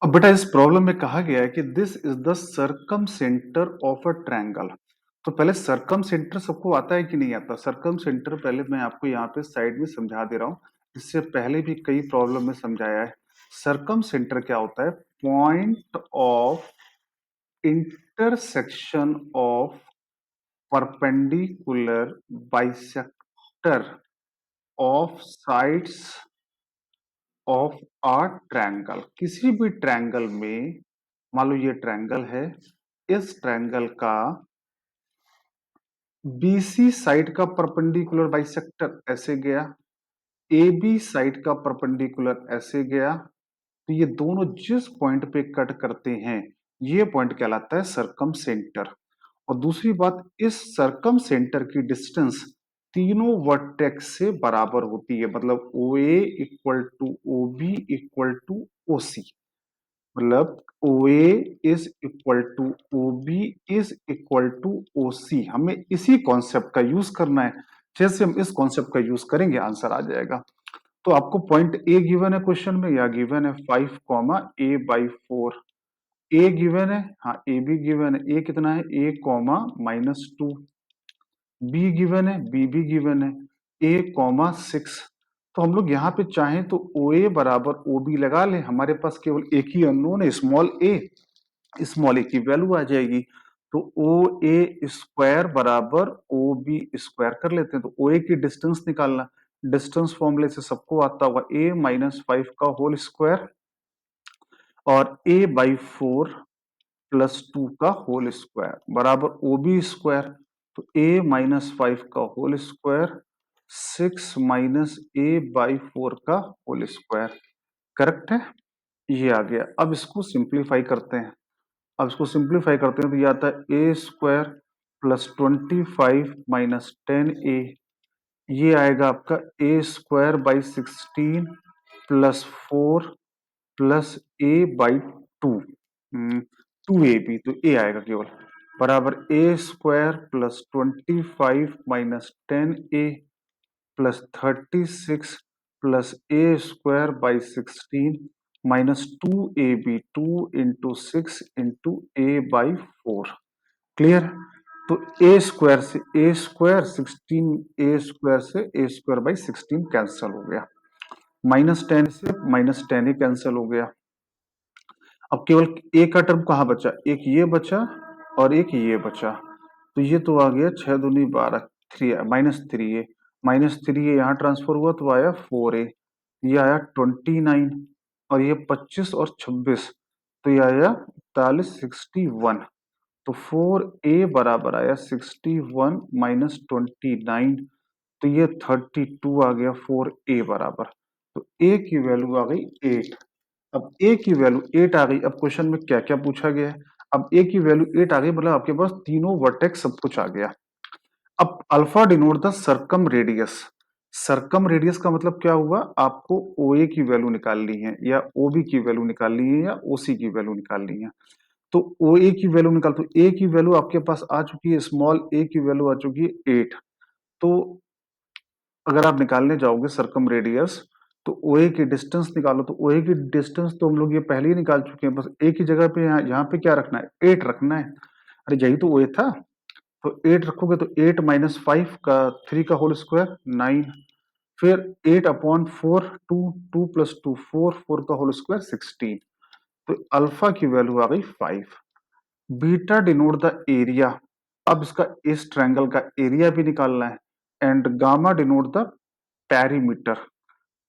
अब बेटा इस प्रॉब्लम में कहा गया है कि this is the circum centre of a triangle. तो पहले सर्कम सेंटर सबको आता है कि नहीं आता? सर्कम सेंटर पहले मैं आपको यहाँ पे साइड में समझा दे रहा हूँ। इससे पहले भी कई प्रॉब्लम में समझाया है। सर्कम सेंटर क्या होता है? Point of intersection of perpendicular bisector of sides of a triangle. किसी भी ट्रायंगल में, मान लो ये ट्रायंगल है, इस ट्रायंगल का बीसी साइड का परपेंडिकुलर बाइसेक्टर ऐसे गया, एबी साइड का परपेंडिकुलर ऐसे गया, तो ये दोनों जिस पॉइंट पे कट करते हैं ये पॉइंट कहलाता है सर्कम सेंटर। और दूसरी बात, इस सर्कम सेंटर की डिस्टेंस तीनों वर्टेक्स से बराबर होती है। मतलब O A equal to O B equal to O C. मतलब O A is equal to O B is equal to O C. हमें इसी कॉन्सेप्ट का यूज करना है। जैसे हम इस कॉन्सेप्ट का यूज करेंगे आंसर आ जाएगा। तो आपको पॉइंट ए गिवन है क्वेश्चन में, या गिवन है 5 comma A by 4। A given है, हाँ ए भी गिवन है। ए कितना है? ए कॉमा -2। बी गिवन है, बी भी गिवन है, ए कॉमा 6। तो हम लोग यहाँ पे चाहें तो ओ ए बराबर ओ बी लगा लें। हमारे पास केवल एक ही अननोन है, स्मॉल ए। स्मॉल ए की वैल्यू आ जाएगी। तो ओ ए स्क्वायर बराबर ओ बी स्क्वायर कर लेते हैं। तो ओ ए की डिस्टेंस निकालना, डिस्टेंस फॉर्मूले से सबको आता होगा, ए -5 का होल स्क्वायर और ए बाई 4 +2 का होल स्क्वायर बराबर ओ बी स्क्वायर। तो ए -5 का whole square 6 minus A by 4 का होल स्क्वायर। करेक्ट है, ये आ गया। अब इसको सिंप्लीफाई करते हैं। अब इसको सिंप्लीफाई करते हैं तो ये आता है a square plus 25 minus 10 a. ये आएगा आपका a square by 16 plus 4 plus a by 2, 2ab। तो ए आएगा केवल बराबर a square plus 25 minus 10a plus 36 plus a square by 16 minus 2ab, 2 into 6 into a by 4। Clear? तो a square से ए square 16, ए square से ए स्क्वायर बाई 16 कैंसिल हो गया। -10 से -10 ही कैंसिल हो गया। अब केवल ए का टर्म कहाँ बचा? एक ये बचा और एक ये बचा। तो ये तो आ गया 6 दूनी 12, 3 -3 ए यहाँ ट्रांसफर हुआ तो आया 4a। ये आया 29 और ये 25 और 26, तो ये आया 41, 61। तो 4a बराबर आया 61 माइनस 29। तो ये 32 आ गया 4a बराबर। तो a की वैल्यू आ गई 8। अब a की वैल्यू 8 आ गई। अब क्वेश्चन में क्या क्या पूछा गया है? अब a की वैल्यू 8 आ गई, मतलब आपके पास तीनों वर्टेक्स सब कुछ आ गया। अब alpha denote the circumradius. Circumradius का मतलब क्या हुआ? आपको ओ ए की वैल्यू निकालनी है, या ओ बी की वैल्यू निकालनी है, या ओ सी की वैल्यू निकालनी है। तो ओ ए की वैल्यू निकाल, तो ए की वैल्यू आपके पास आ चुकी है, स्मॉल ए की वैल्यू आ चुकी है 8। तो अगर आप निकालने जाओगे सरकम रेडियस, तो ओ ए की डिस्टेंस निकालो। तो ओ ए की डिस्टेंस तो हम लोग ये पहले ही निकाल चुके हैं, बस ए की जगह पे यहाँ पे क्या रखना है? 8 रखना है। अरे यही तो ओ ए था। तो 8 रखोगे तो 8 माइनस 5 का 3 का होल स्क्वायर 9, फिर 8 अपॉन 4, 2, 2 प्लस 2 4, 4 का होल स्क्वायर 16। तो अल्फा की वैल्यू आ गई 5। Beta denote the area. अब इसका इस ट्रायंगल का एरिया भी निकालना है। And gamma denote the perimeter.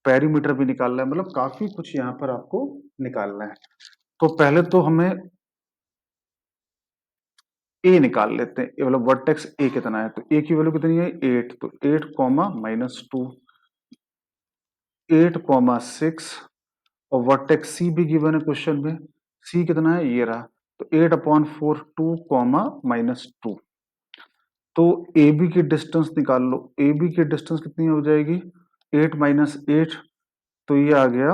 Perimeter भी निकालना है। मतलब काफी कुछ यहाँ पर आपको निकालना है। तो पहले तो हमें ए निकाल लेते हैं, मतलब वर्टेक्स ए कितना है। तो ए की वैल्यू कितनी है? 8। तो 8 कॉमा -2, 8 कॉमा 6। और वर्टेक्स सी भी गिवन है क्वेश्चन में। सी कितना है? ये रहा। तो 8 अपॉन 4, 2 कॉमा -2। तो ए बी की डिस्टेंस निकाल लो। ए बी की डिस्टेंस कितनी हो जाएगी? 8 माइनस 8, तो ये आ गया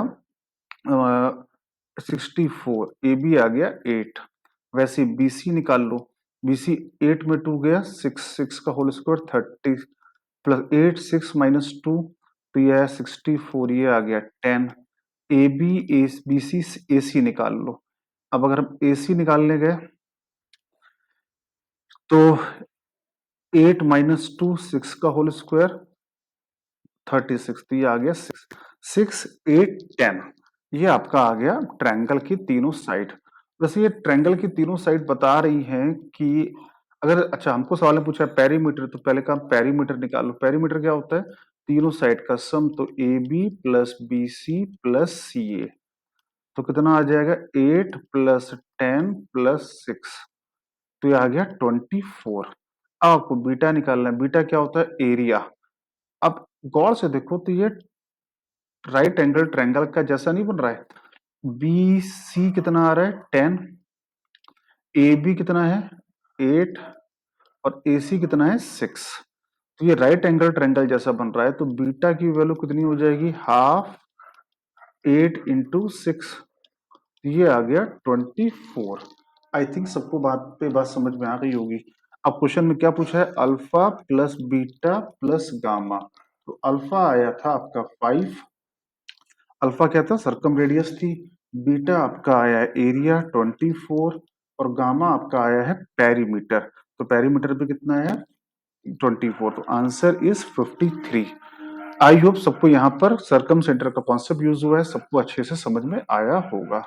64। ए बी आ गया 8। वैसे बी सी निकाल लो। बी सी 8 में 2 गया 6, 6 का होल स्क्वायर 30 प्लस 8, 6 माइनस 2, तो ये है 64, ये आ गया 10। A B A B C ए सी निकाल लो। अब अगर हम ए सी निकालने गए तो 8 - 2 6 का होल स्क्वायर 36, तो ये आ गया 6 6 8 10। ये आपका आ गया ट्रायंगल की तीनों साइड। वैसे ये ट्रायंगल की तीनों साइड बता रही हैं कि अगर अच्छा हमको सवाल में पूछा है पेरीमीटर, तो पहले काम पेरीमीटर निकालो। पेरीमीटर क्या होता है? तीनों साइड का सम। तो A B plus B C plus C A, तो कितना आ जाएगा? 8 + 10 + 6, तो ये आ गया 24। अब आपको बीटा निकालना है। बीटा क्या होता है? एरिया। अब गौर से देखो तो ये राइट एंगल ट्रायंगल का जैसा नहीं बन रहा है। बी सी कितना आ रहा है? 10। ए बी कितना है? 8। और ए सी कितना है? 6। तो ये राइट एंगल ट्रायंगल जैसा बन रहा है, तो बीटा की वैल्यू कितनी हो जाएगी? हाफ 8 × 6, ये आ गया 24। आई थिंक सबको बात पे बात समझ में आ गई होगी। अब क्वेश्चन में क्या पूछा है? Alpha plus beta plus gamma. तो अल्फा आया था आपका 5, अल्फा क्या था? सर्कम रेडियस थी। बीटा आपका आया है एरिया 24, और गामा आपका आया है पेरीमीटर। तो पेरीमीटर पे कितना है? 24। तो आंसर इज 53। आई होप सबको यहाँ पर सर्कम सेंटर का कॉन्सेप्ट यूज हुआ है, सबको अच्छे से समझ में आया होगा।